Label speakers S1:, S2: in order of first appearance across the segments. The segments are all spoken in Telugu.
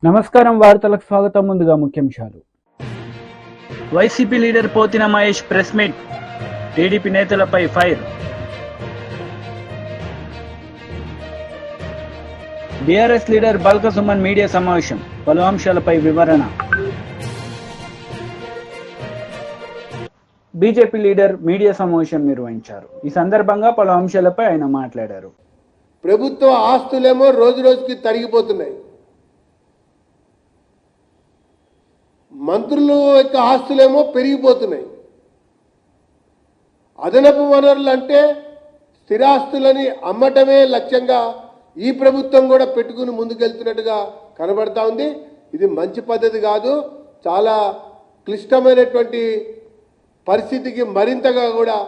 S1: నమస్కారం, వార్తలకు స్వాగతం. ముందుగా ముఖ్యాంశాలు.
S2: YCP leader Pothina Mahesh press meet, TDP నేతలపై fire. BRS leader Balka Suman media సమావేశం, పలు అంశాలపై వివరణ. బీజేపీ లీడర్ మీడియా సమావేశం నిర్వహించారు. ఈ సందర్భంగా పలు అంశాలపై ఆయన మాట్లాడారు.
S3: ప్రభుత్వ ఆస్తులేమో రోజు రోజుకి తరిగిపోతున్నాయి. మంత్రుల యొక్క ఆస్తులేమో పెరిగిపోతున్నాయి. అదనపు వనరులు అంటే స్థిరాస్తులని అమ్మటమే లక్ష్యంగా ఈ ప్రభుత్వం కూడా పెట్టుకుని ముందుకెళ్తున్నట్టుగా కనబడతా ఉంది. ఇది మంచి పద్ధతి కాదు. చాలా క్లిష్టమైనటువంటి పరిస్థితికి మరింతగా కూడా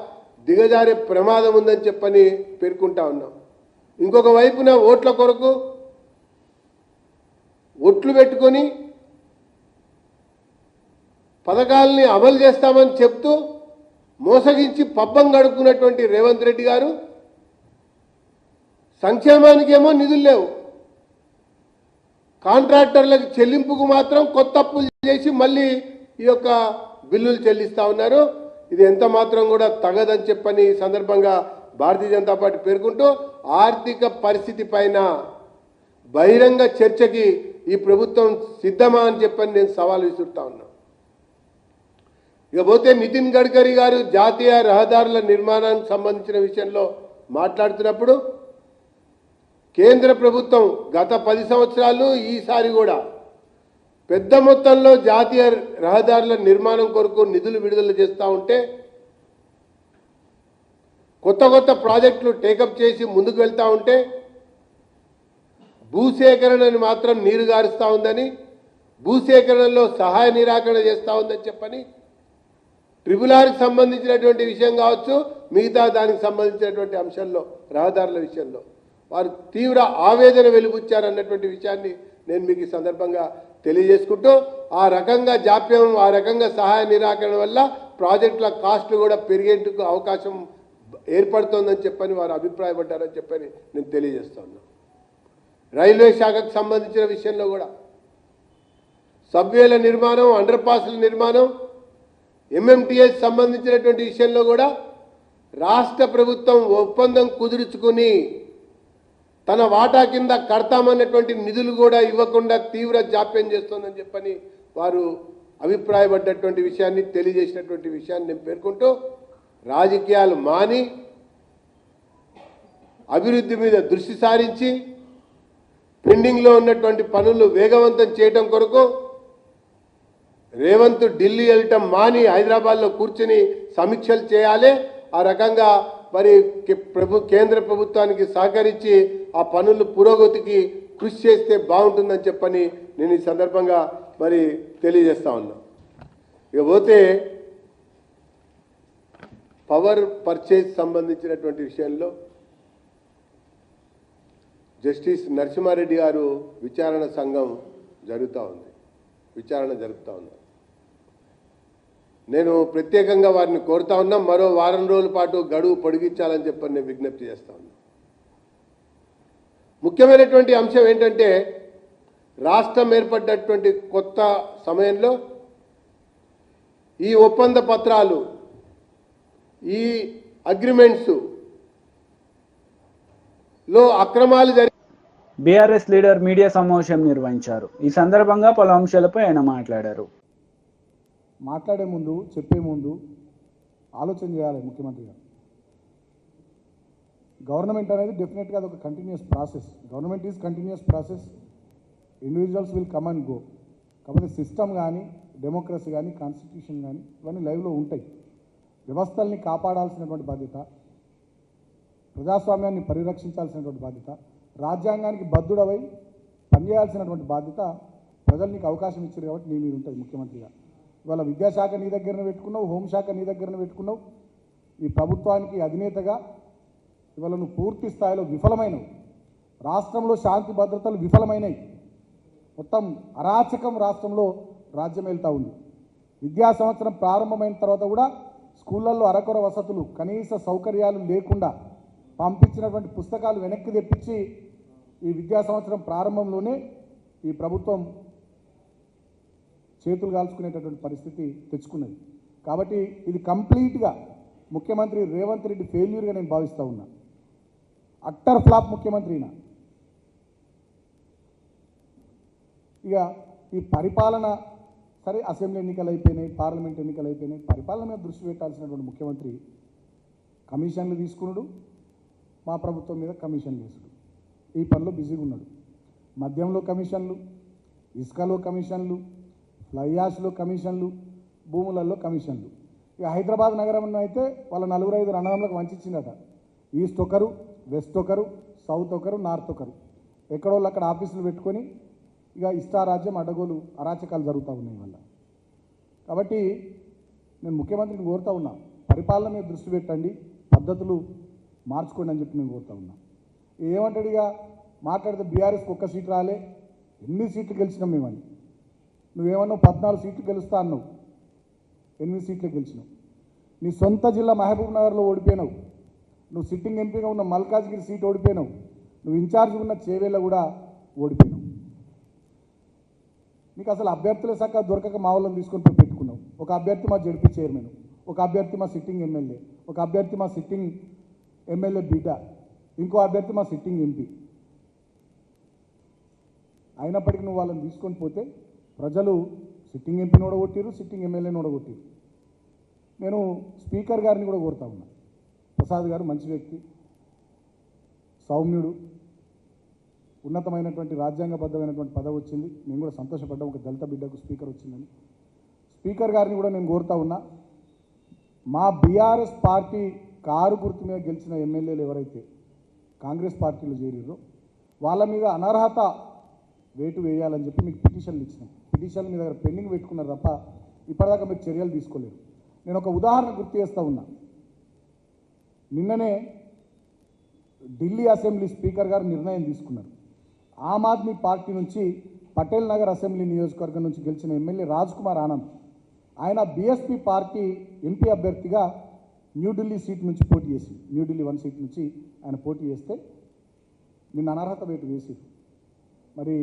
S3: దిగజారే ప్రమాదం ఉందని చెప్పని పేర్కొంటా ఉన్నాం. ఇంకొక వైపున ఓట్ల కొరకు ఓట్లు పెట్టుకొని పథకాలని అమలు చేస్తామని చెప్తూ మోసగించి పబ్బం గడుపుకున్నటువంటి రేవంత్ రెడ్డి గారు సంక్షేమానికి ఏమో నిధులు లేవు, కాంట్రాక్టర్లకు చెల్లింపుకు మాత్రం కొత్త అప్పులు చేసి మళ్ళీ ఈ యొక్క బిల్లులు చెల్లిస్తూ ఉన్నారు. ఇది ఎంత మాత్రం కూడా తగదని చెప్పని ఈ సందర్భంగా భారతీయ జనతా పార్టీ పేర్కొంటూ ఆర్థిక పరిస్థితి పైన బహిరంగ చర్చకి ఈ ప్రభుత్వం సిద్ధమా అని చెప్పని నేను సవాల్ విసురుతా ఉన్నా. ఇకపోతే నితిన్ గడ్కరీ గారు జాతీయ రహదారుల నిర్మాణానికి సంబంధించిన విషయంలో మాట్లాడుతున్నప్పుడు కేంద్ర ప్రభుత్వం గత 10 సంవత్సరాలు ఈసారి కూడా పెద్ద మొత్తంలో జాతీయ రహదారుల నిర్మాణం కొరకు నిధులు విడుదల చేస్తూ ఉంటే కొత్త ప్రాజెక్టులు టేకప్ చేసి ముందుకు వెళ్తూ ఉంటే భూసేకరణని మాత్రం నీరు గారుస్తూ ఉందని, భూసేకరణలో సహాయ నిరాకరణ చేస్తూ ఉందని చెప్పని ట్రిబుల్-ఆర్కి సంబంధించినటువంటి విషయం కావచ్చు, మిగతా దానికి సంబంధించినటువంటి అంశాల్లో రహదారుల విషయంలో వారు తీవ్ర ఆవేదన వెలుబుచ్చారన్నటువంటి విషయాన్ని నేను మీకు ఈ సందర్భంగా తెలియజేసుకుంటూ ఆ రకంగా జాప్యం, ఆ రకంగా సహాయ నిరాకరణ వల్ల ప్రాజెక్టుల కాస్టులు కూడా పెరిగేందుకు అవకాశం ఏర్పడుతోందని చెప్పని వారు అభిప్రాయపడ్డారని చెప్పని నేను తెలియజేస్తున్నాను. రైల్వే శాఖకు సంబంధించిన విషయంలో కూడా సబ్వేల నిర్మాణం, అండర్ పాస్ల నిర్మాణం, ఎంఎంటీఎస్ సంబంధించినటువంటి విషయంలో కూడా రాష్ట్ర ప్రభుత్వం ఒప్పందం కుదుర్చుకుని తన వాటా కింద కడతామన్నటువంటి నిధులు కూడా ఇవ్వకుండా తీవ్ర జాప్యం చేస్తోందని చెప్పని వారు అభిప్రాయపడ్డటువంటి విషయాన్ని తెలియజేసినటువంటి విషయాన్ని నేను పేర్కొంటూ రాజకీయాలు మాని అభివృద్ధి మీద దృష్టి సారించి పెండింగ్లో ఉన్నటువంటి పనులు వేగవంతం చేయడం కొరకు రేవంత్ ఢిల్లీ వెళ్ళటం మాని హైదరాబాద్లో కూర్చుని సమీక్షలు చేయాలి. ఆ రకంగా మరి కేంద్ర ప్రభుత్వానికి సహకరించి ఆ పనులు పురోగతికి కృషి చేస్తే బాగుంటుందని చెప్పని నేను ఈ సందర్భంగా మరి తెలియజేస్తా ఉన్నా. ఇకపోతే పవర్ పర్చేజ్ సంబంధించినటువంటి విషయంలో జస్టిస్ నరసింహారెడ్డి గారు విచారణ సంఘం జరుగుతూ ఉన్నారు. నేను ప్రత్యేకంగా వారిని కోరుతా ఉన్నా, మరో వారం రోజుల పాటు గడువు పొడిగించాలని చెప్పని నేను విజ్ఞప్తి చేస్తా ఉన్నా. ముఖ్యమైనటువంటి అంశం ఏంటంటే రాష్ట్రం ఏర్పడ్డటువంటి కొత్త సమయంలో ఈ ఒప్పంద పత్రాలు, ఈ అగ్రిమెంట్స్ లో అక్రమాలు
S1: బీఆర్ఎస్ లీడర్ మీడియా సమావేశం నిర్వహించారు. ఈ సందర్భంగా పలు అంశాలపై ఆయన మాట్లాడారు.
S4: మాట్లాడే ముందు, చెప్పే ముందు ఆలోచన చేయాలి ముఖ్యమంత్రి గారు. గవర్నమెంట్ అనేది డెఫినెట్గా అది ఒక continuous process. Government is continuous process. Individuals will come and go. కాబట్టి సిస్టమ్ కానీ, డెమోక్రసీ కానీ, కాన్స్టిట్యూషన్ కానీ ఇవన్నీ లైవ్లో ఉంటాయి. వ్యవస్థల్ని కాపాడాల్సినటువంటి బాధ్యత, ప్రజాస్వామ్యాన్ని పరిరక్షించాల్సినటువంటి బాధ్యత, రాజ్యాంగానికి బద్ధుడవై పనిచేయాల్సినటువంటి బాధ్యత ప్రజలు నీకు అవకాశం ఇచ్చారు కాబట్టి నీ మీద ఉంటుంది ముఖ్యమంత్రిగా. ఇవాళ విద్యాశాఖ నీ దగ్గరనే పెట్టుకున్నావు, హోంశాఖ నీ దగ్గరనే పెట్టుకున్నావు. ఈ ప్రభుత్వానికి అధినేతగా ఇవాళ నువ్వు పూర్తి స్థాయిలో విఫలమైనవు. రాష్ట్రంలో శాంతి భద్రతలు విఫలమైనవి. మొత్తం అరాచకం రాష్ట్రంలో రాజ్యం వెళ్తూ ఉంది. విద్యా సంవత్సరం ప్రారంభమైన తర్వాత కూడా స్కూళ్ళల్లో అరకొర వసతులు, కనీస సౌకర్యాలు లేకుండా పంపించినటువంటి పుస్తకాలు వెనక్కి తెప్పించి ఈ విద్యా సంవత్సరం ప్రారంభంలోనే ఈ ప్రభుత్వం చేతులు కాల్చుకునేటటువంటి పరిస్థితి తెచ్చుకున్నది. కాబట్టి ఇది కంప్లీట్గా ముఖ్యమంత్రి రేవంత్ రెడ్డి ఫెయిల్యూర్గా నేను భావిస్తూ ఉన్నా. అట్టర్ ఫ్లాప్ ముఖ్యమంత్రిన. ఇక ఈ పరిపాలన సరే, అసెంబ్లీ ఎన్నికలు అయిపోయినాయి, పార్లమెంట్ ఎన్నికలు అయిపోయినాయి, పరిపాలన మీద దృష్టి పెట్టాల్సినటువంటి ముఖ్యమంత్రి కమిషన్లు తీసుకున్నాడు, మా ప్రభుత్వం మీద కమిషన్లు వేసుడు, ఈ పనిలో బిజీగా ఉన్నాడు. మద్యంలో కమిషన్లు, ఇసుకలో కమిషన్లు, ఫ్లై యాష్లో కమిషన్లు, భూములలో కమిషన్లు. ఇక హైదరాబాద్ నగరంలో అయితే వాళ్ళ 4-5 అన్నదమ్ములకు వంచిందట. ఈస్ట్ ఒకరు, వెస్ట్ ఒకరు, సౌత్ ఒకరు, నార్త్ ఒకరు, ఎక్కడోళ్ళు అక్కడ ఆఫీసులు పెట్టుకొని ఇక ఇష్టారాజ్యం అడ్డగోలు అరాచకాలు జరుగుతూ ఉన్నాయి వల్ల. కాబట్టి నేను ముఖ్యమంత్రిని కోరుతా ఉన్నా, పరిపాలన మీద దృష్టి పెట్టండి, పద్ధతులు మార్చుకోండి అని చెప్పి నేను కోరుతా ఉన్నా. ఏమంటాడు ఇక మాట్లాడితే బీఆర్ఎస్కి ఒక్క సీటు రాలే, ఎన్ని సీట్లు గెలిచినాం మేమని. నువ్వేమన్నావు 14 సీట్లు గెలుస్తా అన్నావు, 8 సీట్లు గెలిచినావు. నీ సొంత జిల్లా మహబూబ్ నగర్లో ఓడిపోయినావు. నువ్వు సిట్టింగ్ ఎంపీగా ఉన్న మల్కాజ్గిరి సీట్ ఓడిపోయినావు. నువ్వు ఇన్ఛార్జ్ ఉన్న చేవేళ్ళ కూడా ఓడిపోయినావు. నీకు అసలు అభ్యర్థుల శాఖ దొరకక మా వాళ్ళని తీసుకొని పెట్టుకున్నావు. ఒక అభ్యర్థి మా జడ్పీ చైర్మన్, ఒక అభ్యర్థి మా సిట్టింగ్ ఎమ్మెల్యే, ఒక అభ్యర్థి మా సిట్టింగ్ ఎమ్మెల్యే బీటా, ఇంకో అభ్యర్థి మా సిట్టింగ్ ఎంపీ. అయినప్పటికీ నువ్వు వాళ్ళని తీసుకొని పోతే ప్రజలు సిట్టింగ్ ఎంపీని ఓడగొట్టిరు, సిట్టింగ్ ఎమ్మెల్యేని ఓడగొట్టిరు. నేను స్పీకర్ గారిని కూడా కోరుతా ఉన్నా. ప్రసాద్ గారు మంచి వ్యక్తి, సౌమ్యుడు, ఉన్నతమైనటువంటి రాజ్యాంగబద్ధమైనటువంటి పదవి వచ్చింది. నేను కూడా సంతోషపడ్డా, ఒక దళిత బిడ్డకు స్పీకర్ వచ్చిందని. స్పీకర్ గారిని కూడా నేను కోరుతా ఉన్నా, మా బీఆర్ఎస్ పార్టీ కారు గుర్తు మీద గెలిచిన ఎమ్మెల్యేలు ఎవరైతే కాంగ్రెస్ పార్టీలో చేరిరో వాళ్ళ మీద అనర్హత వేటు వేయాలని చెప్పి మీకు పిటిషన్లు ఇచ్చినాం. పిటిషన్లు మీ దగ్గర పెండింగ్ పెట్టుకున్నారు తప్ప ఇప్పటిదాకా మీరు చర్యలు తీసుకోలేరు. నేను ఒక ఉదాహరణ గుర్తు చేస్తూ ఉన్నా. నిన్ననే ఢిల్లీ అసెంబ్లీ స్పీకర్ గారు నిర్ణయం తీసుకున్నారు. ఆమ్ ఆద్మీ పార్టీ నుంచి పటేల్ నగర్ అసెంబ్లీ నియోజకవర్గం నుంచి గెలిచిన ఎమ్మెల్యే రాజ్ కుమార్ ఆనంద్, ఆయన బీఎస్పీ పార్టీ ఎంపీ అభ్యర్థిగా న్యూఢిల్లీ సీట్ నుంచి పోటీ చేసి, న్యూఢిల్లీ 1 సీట్ నుంచి ఆయన పోటీ చేస్తే నిన్న అనర్హత వేటు వేసి, మరి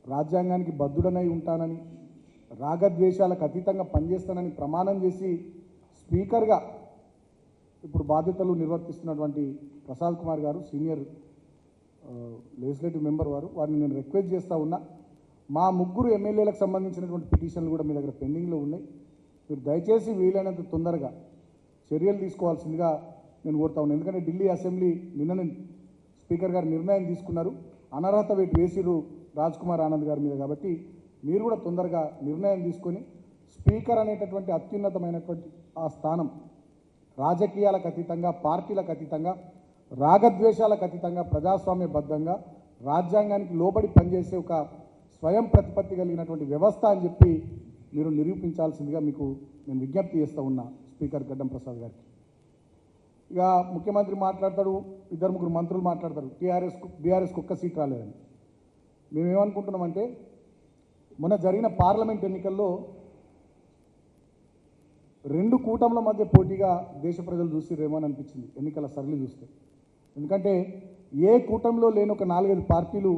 S4: రాజ్యాంగానికి బద్ధుడనై ఉంటానని, రాగద్వేషాలకు అతీతంగా పనిచేస్తానని ప్రమాణం చేసి స్పీకర్గా ఇప్పుడు బాధ్యతలు నిర్వర్తిస్తున్నటువంటి ప్రసాద్ కుమార్ గారు, సీనియర్ లెజిస్లేటివ్ మెంబర్ వారిని నేను రిక్వెస్ట్ చేస్తూ ఉన్నా. మా 3 ఎమ్మెల్యేలకు సంబంధించినటువంటి పిటిషన్లు కూడా మీ దగ్గర పెండింగ్లో ఉన్నాయి. మీరు దయచేసి వీలైనంత తొందరగా చర్యలు తీసుకోవాల్సిందిగా నేను కోరుతా ఉన్నాను. ఎందుకంటే ఢిల్లీ అసెంబ్లీ నిన్ననే స్పీకర్ గారు నిర్ణయం తీసుకున్నారు, అనర్హత వేటు వేసిరు రాజ్ కుమార్ ఆనంద్ గారి మీద. కాబట్టి మీరు కూడా తొందరగా నిర్ణయం తీసుకొని స్పీకర్ అనేటటువంటి అత్యున్నతమైనటువంటి ఆ స్థానం రాజకీయాలకు అతీతంగా, పార్టీలకు అతీతంగా, రాగద్వేషాలకు అతీతంగా, ప్రజాస్వామ్యబద్ధంగా రాజ్యాంగానికి లోబడి పనిచేసే ఒక స్వయం ప్రతిపత్తి కలిగినటువంటి వ్యవస్థ అని చెప్పి మీరు నిరూపించాల్సిందిగా మీకు నేను విజ్ఞప్తి చేస్తూ ఉన్నా స్పీకర్ గడ్డం ప్రసాద్ గారికి. ఇక ముఖ్యమంత్రి మాట్లాడతాడు, 2-3 మంత్రులు మాట్లాడతారు, బీఆర్ఎస్కి ఒక్క సీట్ రాలేదని. మేమేమనుకుంటున్నామంటే, మొన్న జరిగిన పార్లమెంట్ ఎన్నికల్లో 2 కూటముల మధ్య పోటీగా దేశ ప్రజలు చూసిరేమో అని అనిపించింది ఎన్నికల సరళి చూస్తే. ఎందుకంటే ఏ కూటమిలో లేని ఒక 4-5 పార్టీలు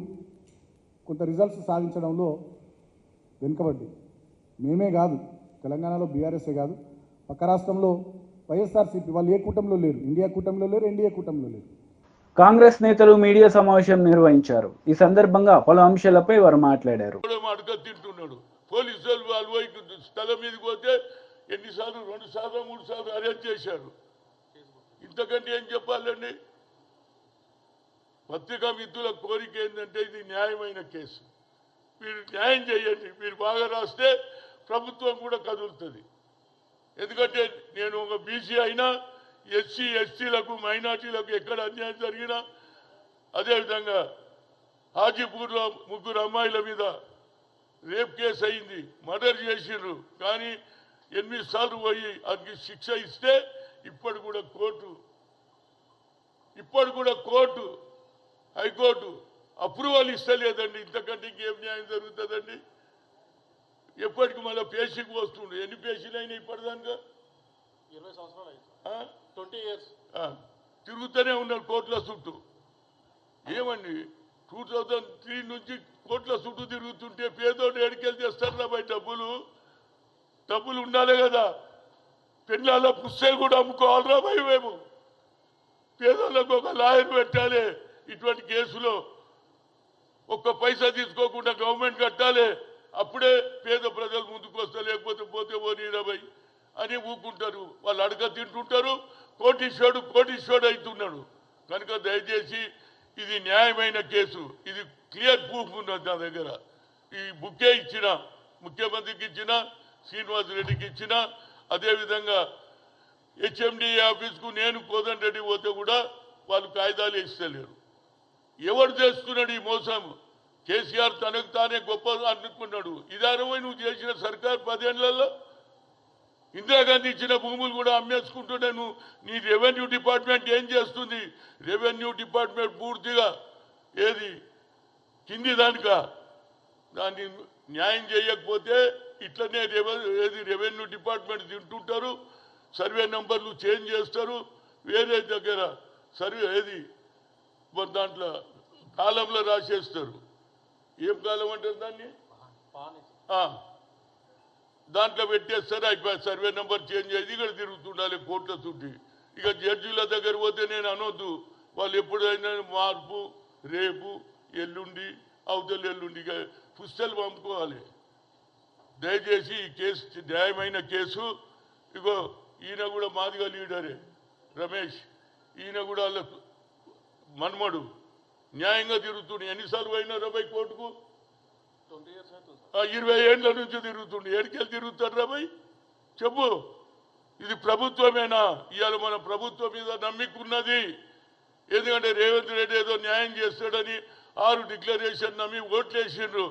S4: కొంత రిజల్ట్స్ సాధించడంలో వెనుకబడ్డాయి. మేమే కాదు, తెలంగాణలో బీఆర్ఎస్ఏ కాదు, పక్క రాష్ట్రంలో వైఎస్ఆర్సీపీ వాళ్ళు ఏ కూటమిలో లేరు, ఇండియా కూటమిలో లేరు, ఎన్డీఏ కూటమిలో లేరు.
S1: కాంగ్రెస్ నేతలు మీడియా సమావేశం నిర్వహించారు. ఈ సందర్భంగా పలు అంశాలపై వారు మాట్లాడారు.
S5: తింటున్నాడు, పోలీసులు వాళ్ళు పోయి స్థలం మీదకి పోతే ఎన్నిసార్లు 2 సార్లు 3 సార్లు అరెస్ట్ చేశారు. ఇంతకంటే ఏం చెప్పాలండి? పత్రికా మిత్రుల కోరిక ఏంటంటే, ఇది న్యాయమైన కేసు, మీరు న్యాయం చేయండి. మీరు బాగా రాస్తే ప్రభుత్వం కూడా కదులుతుంది. ఎందుకంటే నేను ఒక బీసీ అయినా, ఎస్సీ ఎస్టీలకు మైనార్టీలకు ఎక్కడ అన్యాయం జరిగినా, అదేవిధంగా హాజీపూర్లో 3 అమ్మాయిల మీద రేప్ కేసు అయింది, మర్డర్ చేసిండ్రు, కానీ 8 సార్లు పోయి అది శిక్ష ఇస్తే ఇప్పుడు కూడా కోర్టు హైకోర్టు అప్రూవల్ ఇస్తలేదండి. ఇంతకంటే ఇంకేం న్యాయం జరుగుతుందండి? ఎప్పటికి మళ్ళీ పేషీకి వస్తుండే. ఎన్ని పేషీలు అయినా ఇప్పటిదాకా
S6: 20 సంవత్సరాలు అయింది, 20 years
S5: తిరుగుతూనే ఉన్నారు కోర్టుల చుట్టూ. ఏమండి 2003 నుంచి కోర్టుల చుట్టూ తిరుగుతుంటే పేదోడు ఎడికెళ్ళి తెస్తారా బయట డబ్బులు ఉండాలి కదా. పెళ్ళాల పుస్తకాలు కూడా అమ్ముకోవాలరా భయ మేము. పేదోళ్ళకు ఒక లాయర్ పెట్టాలి. ఇటువంటి కేసులో ఒక్క పైసా తీసుకోకుండా గవర్నమెంట్ కట్టాలి. అప్పుడే పేద ప్రజలు ముందుకు వస్తారు. లేకపోతే పోతే పోనీరాబై అని ఊకుంటారు. వాళ్ళు అడగ తింటుంటారు. కోటీశ్వరుడు అవుతున్నాడు. కనుక దయచేసి ఇది న్యాయమైన కేసు. ఇది క్లియర్ ప్రూఫ్ ఉన్నది నా దగ్గర. ఈ బుక్కే ఇచ్చిన, ముఖ్యమంత్రికి ఇచ్చిన, శ్రీనివాస్ రెడ్డికి ఇచ్చిన, అదేవిధంగా హెచ్ఎండి ఆఫీస్కు నేను కోదండ రెడ్డి పోతే కూడా వాళ్ళు కాగితాలు ఇస్తలేరు. ఎవరు చేస్తున్నాడు ఈ మోసం? కేసీఆర్ తనకు తానే గొప్ప అనుకున్నాడు. ఇదానమై నువ్వు చేసిన సర్కార్ 10 ఏళ్లలో ఇందిరాగాంధీ ఇచ్చిన భూములు కూడా అమ్మేసుకుంటుంటే నువ్వు నీ రెవెన్యూ డిపార్ట్మెంట్ ఏం చేస్తుంది? రెవెన్యూ డిపార్ట్మెంట్ పూర్తిగా ఏది కింది దాన్ని న్యాయం చేయకపోతే ఇట్లనే రెవెన్యూ డిపార్ట్మెంట్ తింటుంటారు. సర్వే నెంబర్లు చేంజ్ చేస్తారు. వేరే దగ్గర సర్వే దాంట్లో కాలంలో రాసేస్తారు. ఏం కాలం అంటారు దాన్ని? దాంట్లో పెట్టేస్తారు. అయిపోయి సర్వే నెంబర్ చేంజ్ అయ్యి ఇక్కడ తిరుగుతుండాలి కోర్టుల చుట్టి. ఇక జడ్జిల దగ్గర పోతే నేను అనొద్దు. వాళ్ళు ఎప్పుడైనా మార్పు, రేపు, ఎల్లుండి, అవతల ఎల్లుండి పుస్తకాలు పంపుకోవాలి. దయచేసి ఈ కేసు న్యాయమైన కేసు. ఇగో ఈయన కూడా మాదిగా లీడరే రమేష్. ఈయన కూడా వాళ్ళ మన్మడు న్యాయంగా తిరుగుతుండే. ఎన్నిసార్లు అయినా రాబాయ్ కోర్టుకు? 20 ఏళ్ల నుంచి తిరుగుతుండే. ఏడికెళ్ళి తిరుగుతారు రాబాయ్ చెప్పు. ఇది ప్రభుత్వమేనా? ఇవాళ మన ప్రభుత్వం మీద నమ్మికున్నది. ఎందుకంటే రేవంత్ రెడ్డి ఏదో న్యాయం చేస్తాడని 6 డిక్లరేషన్ నమ్మి ఓట్లేసిండ్రు.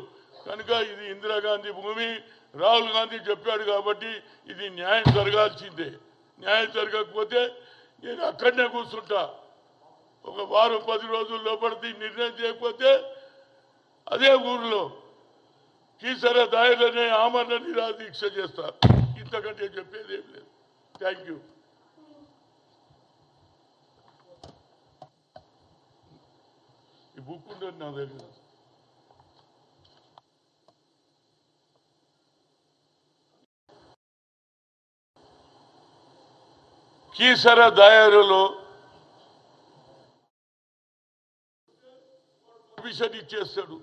S5: కనుక ఇది ఇందిరాగాంధీ భూమి. రాహుల్ గాంధీ చెప్పాడు కాబట్టి ఇది న్యాయం జరగాల్సిందే. న్యాయం జరగకపోతే నేను అక్కడనే కూర్చుంటా. ఒక వారం 10 రోజుల లోపలికి నిర్ణయం చేయకపోతే అదే ఊర్లో కీసర దాయలనే ఆమరణ నిరాదీక్ష చేస్తా. ఇంతకంటే చెప్పేది ఏం లేదు. Thank you. ఈ బుక్ ఉండదు నా దగ్గర. కీసర దాయరులో కమిషన్ ఇచ్చేస్తాడు.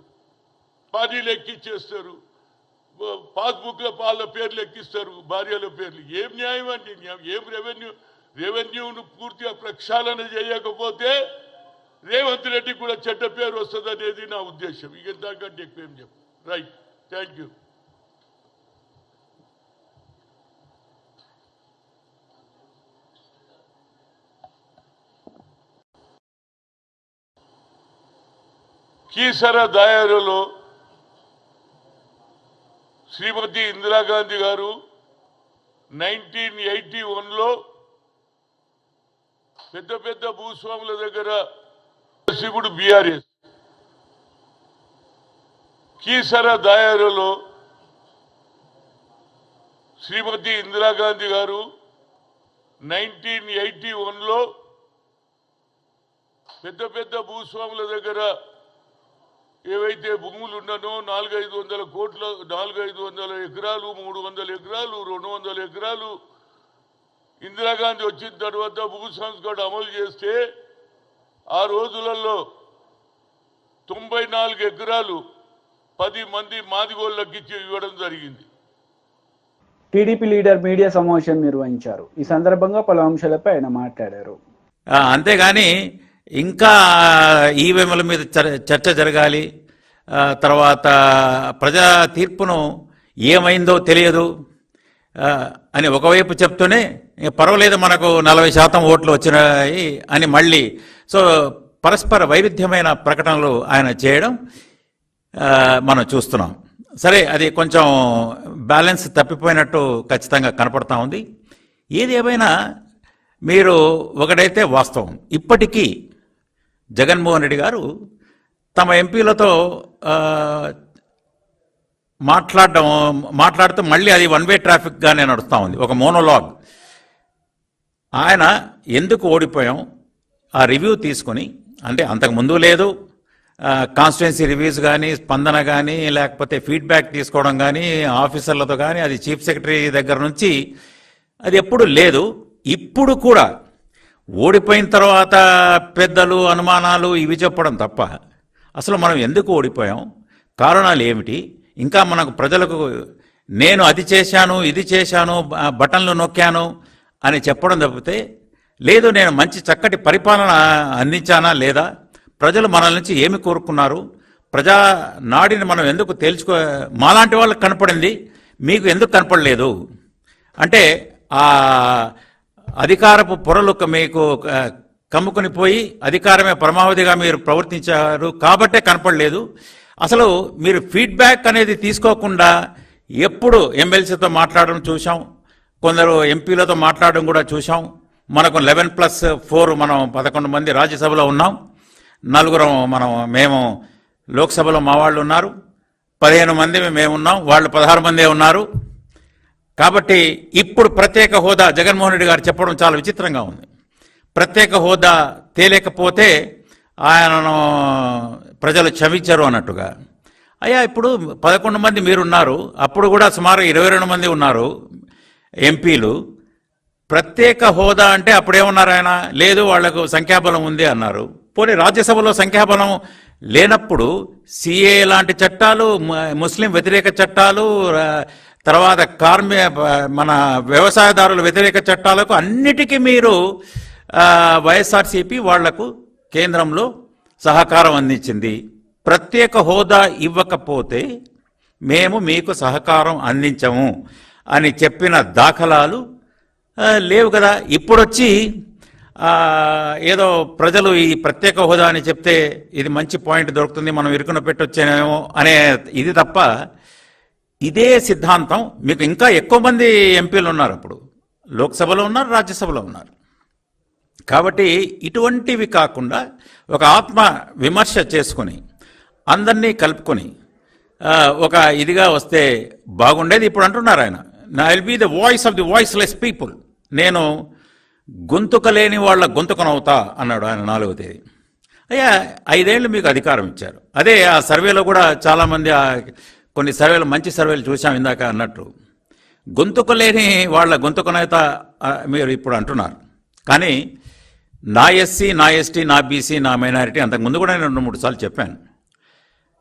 S5: పార్టీలు ఎక్కిచ్చేస్తారు. పాస్బుక్ల వాళ్ళ పేర్లు ఎక్కిస్తారు, భార్యల పేర్లు. ఏం న్యాయం అండి? ఏం రెవెన్యూను పూర్తిగా ప్రక్షాళన చేయకపోతే రేవంత్ రెడ్డి కూడా చెడ్డ పేరు వస్తుంది అనేది నా ఉద్దేశం. ఇక దానికంటే ఎక్కువ ఏం చెప్పు. రైట్. Thank you. కీసర దాయరులో శ్రీమతి ఇందిరాగాంధీ గారు 1981లో పెద్ద భూస్వాముల దగ్గర శివుడు బీఆర్ఎస్. కీసర దాయరులో శ్రీమతి ఇందిరాగాంధీ గారు 1981లో పెద్ద భూస్వాముల దగ్గర ఏవైతే భూములు ఉన్నానో 400-500 కోట్ల 400-500 ఎకరాలు, 300 ఎకరాలు, 200 ఎకరాలు ఇందిరాగాంధీ వచ్చిన తర్వాత భూ సంస్కరణ అమలు చేస్తే ఆ రోజులలో 94 ఎకరాలు 10 మంది మాదిగోళ్ళకి ఇవ్వడం జరిగింది.
S1: టీడీపీ లీడర్ మీడియా సమావేశం నిర్వహించారు. ఈ సందర్భంగా పలు అంశాలపై ఆయన మాట్లాడారు.
S7: అంతేగాని ఇంకా ఈవీఎంల మీద చర్చ జరగాలి, తర్వాత ప్రజా తీర్పును ఏమైందో తెలియదు అని ఒకవైపు చెప్తూనే పర్వాలేదు మనకు 40% ఓట్లు వచ్చినాయి అని మళ్ళీ పరస్పర వైరుధ్యమైన ప్రకటనలు ఆయన చేయడం మనం చూస్తున్నాం. సరే, అది కొంచెం బ్యాలెన్స్ తప్పిపోయినట్టు ఖచ్చితంగా కనపడతా ఉంది. ఏది ఏమైనా మీరు ఒకటైతే వాస్తవం, ఇప్పటికీ జగన్మోహన్ రెడ్డి గారు తమ ఎంపీలతో మాట్లాడుతూ మళ్ళీ అది 1 వే ట్రాఫిక్గానే నడుస్తూ ఉంది, ఒక మోనోలాగ్. ఆయన ఎందుకు ఓడిపోయాం ఆ రివ్యూ తీసుకొని, అంటే అంతకుముందు లేదు, కాన్స్టిట్యున్సీ రివ్యూస్ కానీ, స్పందన కానీ, లేకపోతే ఫీడ్బ్యాక్ తీసుకోవడం కానీ ఆఫీసర్లతో కానీ, అది చీఫ్ సెక్రటరీ దగ్గర నుంచి అది ఎప్పుడు లేదు. ఇప్పుడు కూడా ఓడిపోయిన తర్వాత పెద్దలు అనుమానాలు ఇవి చెప్పడం తప్ప అసలు మనం ఎందుకు ఓడిపోయాం, కారణాలు ఏమిటి, ఇంకా మనకు ప్రజలకు నేను అది చేశాను ఇది చేశాను బటన్లు నొక్కాను అని చెప్పడం తప్పితే లేదు నేను మంచి చక్కటి పరిపాలన అందించానా లేదా, ప్రజలు మన నుంచి ఏమి కోరుకున్నారు, ప్రజా నాడిని మనం ఎందుకు తేల్చుకో మాలాంటి వాళ్ళకి కనపడింది మీకు ఎందుకు కనపడలేదు అంటే ఆ అధికారపు పొరలు మీకు కమ్ముకుని పోయి అధికారమే పరమావధిగా మీరు ప్రవర్తించారు కాబట్టే కనపడలేదు. అసలు మీరు ఫీడ్బ్యాక్ అనేది తీసుకోకుండా ఎప్పుడు ఎమ్మెల్సీతో మాట్లాడడం చూసాం, కొందరు ఎంపీలతో మాట్లాడడం కూడా చూసాం. మనకు 11+4 మనం 11 మంది రాజ్యసభలో ఉన్నాం, 4 మేము లోక్సభలో మా వాళ్ళు ఉన్నారు, 15 మంది మేమున్నాం, వాళ్ళు 16 మందే ఉన్నారు. కాబట్టి ఇప్పుడు ప్రత్యేక హోదా జగన్మోహన్ రెడ్డి గారు చెప్పడం చాలా విచిత్రంగా ఉంది. ప్రత్యేక హోదా తేలేకపోతే ఆయనను ప్రజలు క్షమించరు అన్నట్టుగా. అయ్యా ఇప్పుడు 11 మంది మీరున్నారు, అప్పుడు కూడా సుమారు 22 మంది ఉన్నారు ఎంపీలు. ప్రత్యేక హోదా అంటే అప్పుడేమన్నారు ఆయన, లేదు వాళ్లకు సంఖ్యాబలం ఉంది అన్నారు. పోనీ రాజ్యసభలో సంఖ్యాబలం లేనప్పుడు సిఏ లాంటి చట్టాలు, ముస్లిం వ్యతిరేక చట్టాలు, తర్వాత మన వ్యవసాయదారుల వ్యతిరేక చట్టాలకు అన్నిటికీ మీరు వైఎస్ఆర్సీపీ వాళ్లకు కేంద్రంలో సహకారం అందించింది. ప్రత్యేక హోదా ఇవ్వకపోతే మేము మీకు సహకారం అందించము అని చెప్పిన దాఖలాలు లేవు కదా. ఇప్పుడొచ్చి ఏదో ప్రజలు ఈ ప్రత్యేక హోదా అని చెప్తే ఇది మంచి పాయింట్ దొరుకుతుంది, మనం ఇరుకున పెట్టొచ్చేమో అనే ఇది తప్ప, ఇదే సిద్ధాంతం మీకు ఇంకా ఎక్కువ మంది ఎంపీలు ఉన్నారు, అప్పుడు లోక్సభలో ఉన్నారు, రాజ్యసభలో ఉన్నారు. కాబట్టి ఇటువంటివి కాకుండా ఒక ఆత్మ విమర్శ చేసుకుని అందరినీ కలుపుకొని ఒక ఇదిగా వస్తే బాగుండేది. ఇప్పుడు అంటున్నారు ఆయన, I will be the voice of the voiceless people, నేను గొంతుక లేని వాళ్ళ గొంతుకనవుతా అన్నాడు ఆయన 4వ తేదీ. అయ్యా 5 ఏళ్ళు మీకు అధికారం ఇచ్చారు. అదే ఆ సర్వేలో కూడా చాలామంది కొన్ని సర్వేలు మంచి సర్వేలు చూసాం ఇందాక అన్నట్టు, గొంతుక లేని వాళ్ళ గొంతుకనైత మీరు ఇప్పుడు అంటున్నారు. కానీ నా ఎస్సీ, నా ఎస్టీ, నా బీసీ, నా మైనారిటీ అంతకుముందు కూడా నేను 2-3 సార్లు చెప్పాను.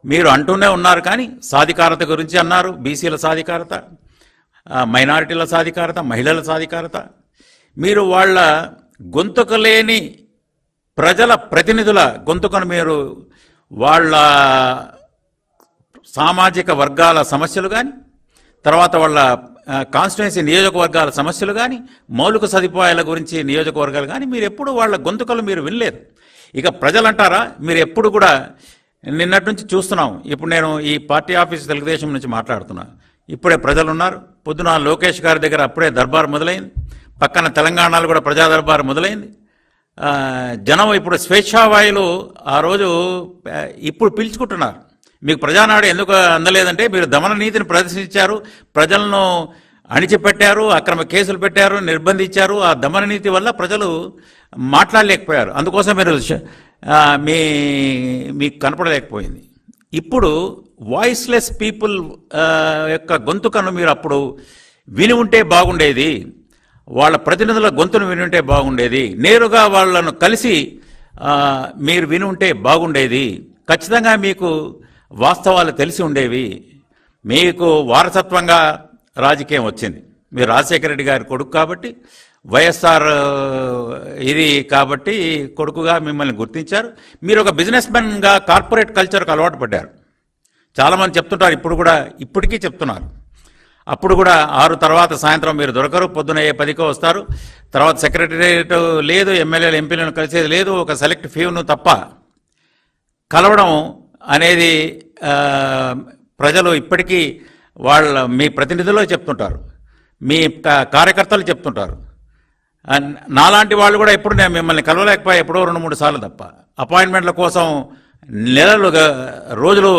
S7: మీరు అంటూనే ఉన్నారు కానీ సాధికారత గురించి అన్నారు, బీసీల సాధికారత, మైనారిటీల సాధికారత, మహిళల సాధికారత. మీరు వాళ్ళ గొంతుక లేని ప్రజల ప్రతినిధుల గొంతుకను మీరు వాళ్ళ సామాజిక వర్గాల సమస్యలు కానీ, తర్వాత వాళ్ళ కాన్స్టిట్యున్సీ నియోజకవర్గాల సమస్యలు కానీ, మౌలిక సదుపాయాల గురించి నియోజకవర్గాలు కానీ మీరు ఎప్పుడు వాళ్ళ గొంతుకలు మీరు వినలేదు. ఇక ప్రజలంటారా, మీరు ఎప్పుడు కూడా నిన్నటి నుంచి చూస్తున్నాం. ఇప్పుడు నేను ఈ పార్టీ ఆఫీస్ తెలుగుదేశం నుంచి మాట్లాడుతున్నా, ఇప్పుడే ప్రజలు ఉన్నారు. పొద్దున లోకేష్ గారి దగ్గర అప్పుడే దర్బార్ మొదలైంది, పక్కన తెలంగాణలో కూడా ప్రజా దర్బార్ మొదలైంది. జనం ఇప్పుడు స్వేచ్ఛావాయులు ఆ రోజు ఇప్పుడు పీల్చుకుంటున్నారు. మీకు ప్రజానాడు ఎందుకు అందలేదంటే మీరు దమన నీతిని ప్రదర్శించారు, ప్రజలను అణిచిపెట్టారు, అక్రమ కేసులు పెట్టారు, నిర్బంధించారు. ఆ దమన నీతి వల్ల ప్రజలు మాట్లాడలేకపోయారు, అందుకోసం మీరు మీకు కనపడలేకపోయింది. ఇప్పుడు వాయిస్లెస్ పీపుల్ యొక్క గొంతుకను మీరు అప్పుడు విని ఉంటే బాగుండేది, వాళ్ళ ప్రతినిధుల గొంతును విని ఉంటే బాగుండేది, నేరుగా వాళ్ళను కలిసి మీరు విని ఉంటే బాగుండేది. ఖచ్చితంగా మీకు వాస్తవాలు తెలిసి ఉండేవి. మీకు వారసత్వంగా రాజకీయం వచ్చింది, మీరు రాజశేఖర రెడ్డి గారి కొడుకు కాబట్టి, వైఎస్ఆర్ ఇది కాబట్టి కొడుకుగా మిమ్మల్ని గుర్తించారు. మీరు ఒక బిజినెస్ మ్యాన్గా కార్పొరేట్ కల్చర్కు అలవాటు పడ్డారు. చాలామంది చెప్తుంటారు, ఇప్పుడు కూడా ఇప్పటికీ చెప్తున్నారు. అప్పుడు కూడా 6 తర్వాత సాయంత్రం మీరు దొరకరు, పొద్దున 10కో వస్తారు, తర్వాత సెక్రటరియట్ లేదు, ఎమ్మెల్యేలు ఎంపీలను కలిసేది లేదు, ఒక సెలెక్ట్ ఫ్యూను తప్ప కలవడం అనేది ప్రజలు ఇప్పటికీ మీ ప్రతినిధులు చెప్తుంటారు, మీ కార్యకర్తలు చెప్తుంటారు. నాలాంటి వాళ్ళు కూడా ఎప్పుడు నేను మిమ్మల్ని కలవలేకపోయా, ఎప్పుడో 2-3 సార్లు తప్ప. అపాయింట్మెంట్ల కోసం నెలలు, రోజులు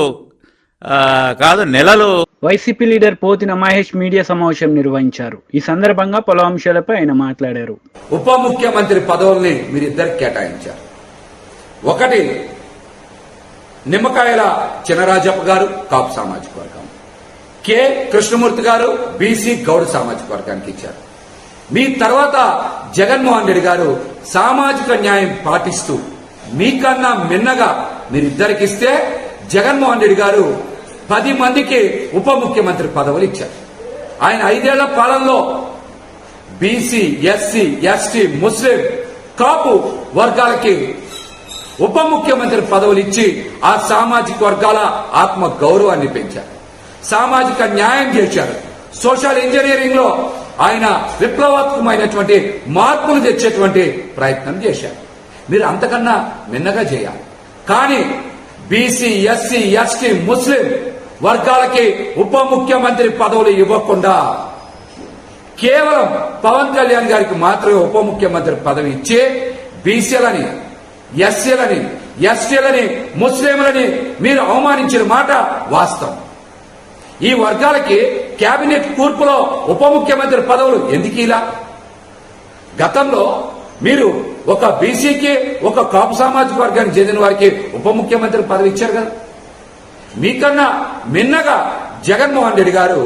S7: కాదు నెలలు.
S2: YCP leader Pothina Mahesh media సమావేశం నిర్వహించారు. ఈ సందర్భంగా పలు అంశాలపై ఆయన మాట్లాడారు.
S8: ఉప ముఖ్యమంత్రి పదవుల్ని మీరిద్దరు కేటాయించారు. ఒకటి నిమ్మకాయల చినరాజప్ప గారు కాపు సామాజిక వర్గం, కె కృష్ణమూర్తి గారు బీసీ గౌడ సామాజిక వర్గానికి ఇచ్చారు. మీ తర్వాత జగన్మోహన్ రెడ్డి గారు సామాజిక న్యాయం పాటిస్తూ మీకన్నా మిన్నగా మీరిద్దరికిస్తే జగన్మోహన్ రెడ్డి గారు 10 మందికి ఉప ముఖ్యమంత్రి పదవులు ఇచ్చారు. ఆయన 5 ఏళ్ల పాలనలో బీసీ, ఎస్సీ, ఎస్టీ, ముస్లిం, కాపు వర్గాలకి ఉప ముఖ్యమంత్రి పదవులు ఇచ్చి ఆ సామాజిక వర్గాల ఆత్మ గౌరవాన్ని పెంచారు, సామాజిక న్యాయం చేశారు. సోషల్ ఇంజనీరింగ్ లో ఆయన విప్లవాత్మకమైనటువంటి మార్పులు తెచ్చేటువంటి ప్రయత్నం చేశారు. మీరు అంతకన్నా మిన్నగా చేయాలి. కానీ బీసీ, ఎస్సీ, ఎస్టీ, ముస్లిం వర్గాలకి ఉప ముఖ్యమంత్రి పదవులు ఇవ్వకుండా కేవలం పవన్ కళ్యాణ్ గారికి మాత్రమే ఉప ముఖ్యమంత్రి పదవి ఇచ్చి బీసీలని, ఎస్సీలని, ఎస్టీలని, ముస్లింలని మీరు అవమానించిన మాట వాస్తవం. ఈ వర్గాలకి కేబినెట్ కూర్పులో ఉప ముఖ్యమంత్రి పదవులు ఎందుకు ఇలా? గతంలో మీరు ఒక బీసీకి, ఒక కాపు సామాజిక వర్గానికి చెందిన వారికి ఉప ముఖ్యమంత్రి పదవి ఇచ్చారు కదా. మీకన్నా మిన్నగా జగన్మోహన్ రెడ్డి గారు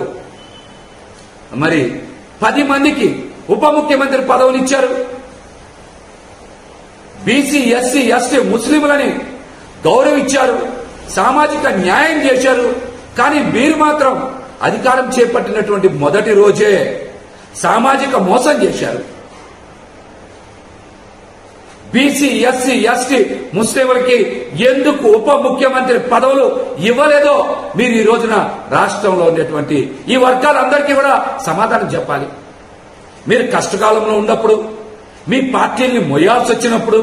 S8: మరి 10 మందికి ఉప ముఖ్యమంత్రి పదవులు ఇచ్చారు. బీసీ, ఎస్సీ, ఎస్టీ, ముస్లింలని గౌరవించారు, సామాజిక న్యాయం చేశారు. కానీ మీరు మాత్రం అధికారం చేపట్టినటువంటి మొదటి రోజే సామాజిక మోసం చేశారు. బీసీ, ఎస్సీ, ఎస్టీ, ముస్లింలకి ఎందుకు ఉప ముఖ్యమంత్రి పదవులు ఇవ్వలేదో మీరు ఈ రోజున రాష్ట్రంలో ఉండేటువంటి ఈ వర్గాలందరికీ కూడా సమాధానం చెప్పాలి. మీరు కష్టకాలంలో ఉన్నప్పుడు, మీ పార్టీల్ని మొయ్యాల్సి వచ్చినప్పుడు,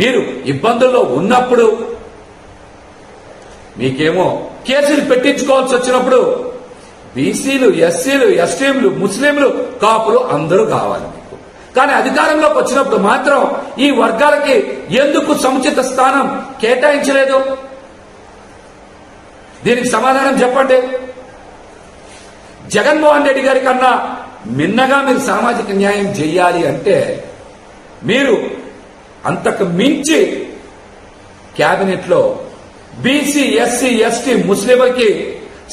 S8: మీరు ఇబ్బందుల్లో ఉన్నప్పుడు, మీకేమో కేసులు పెట్టించుకోవాల్సి వచ్చినప్పుడు బీసీలు, ఎస్సీలు, ఎస్టీలు, ముస్లింలు, కాపులు అందరూ కావాలి మీకు. కానీ అధికారంలోకి వచ్చినప్పుడు మాత్రం ఈ వర్గాలకి ఎందుకు సముచిత స్థానం కేటాయించలేదు? దీనికి సమాధానం చెప్పండి. జగన్మోహన్ రెడ్డి గారి కన్నా మిన్నగా మీరు సామాజిక న్యాయం చెయ్యాలి అంటే మీరు అంతకు మించి కేబినెట్ లో బీసీ, ఎస్సీ, ఎస్టీ, ముస్లింలకి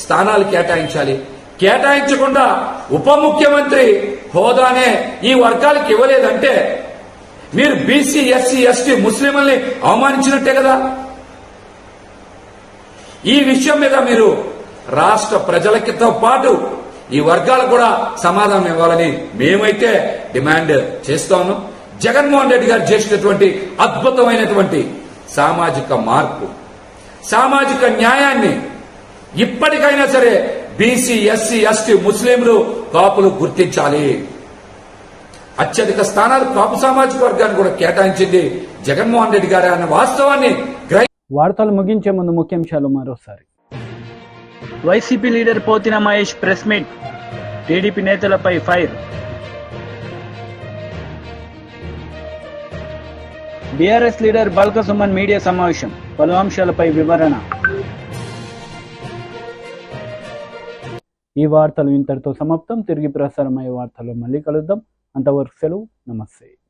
S8: స్థానాలు కేటాయించాలి. కేటాయించకుండా ఉప ముఖ్యమంత్రి హోదానే ఈ వర్గాలకు ఇవ్వలేదంటే మీరు బీసీ, ఎస్సీ, ఎస్టీ, ముస్లింలని అవమానించినట్టే కదా. ఈ విషయం మీద మీరు రాష్ట్ర ప్రజలతో పాటు ఈ వర్గాలకు కూడా సమాధానం ఇవ్వాలని మేమైతే డిమాండ్ చేస్తాము. జగన్మోహన్ రెడ్డి గారు చేసినటువంటి అద్భుతమైనటువంటి సామాజిక మార్పు, సామాజిక న్యాయాన్ని ఇప్పటికైనా సరే బీసీ, ఎస్సీ, ఎస్టీ, ముస్లింలు, కాపులు గుర్తించాలి. అత్యధిక స్థానాలు కాపు సామాజిక వర్గాన్ని కూడా కేటాయించింది జగన్మోహన్ రెడ్డి గారు అన్న వాస్తవాన్ని
S1: వార్తలు ముగించే ముందు ముఖ్యాంశాలు మరోసారి.
S2: YCP leader Pothina Mahesh press meet, TDP నేతలపై fire. BRS leader Balka Suman media సమావేశం, పలు అంశాలపై వివరణ. ఈ వార్తలు ఇంతటితో సమాప్తం. తిరిగి ప్రసారమయ్యే వార్తల్లో మళ్ళీ కలుద్దాం. అంతవరకు సెలవు. నమస్తే.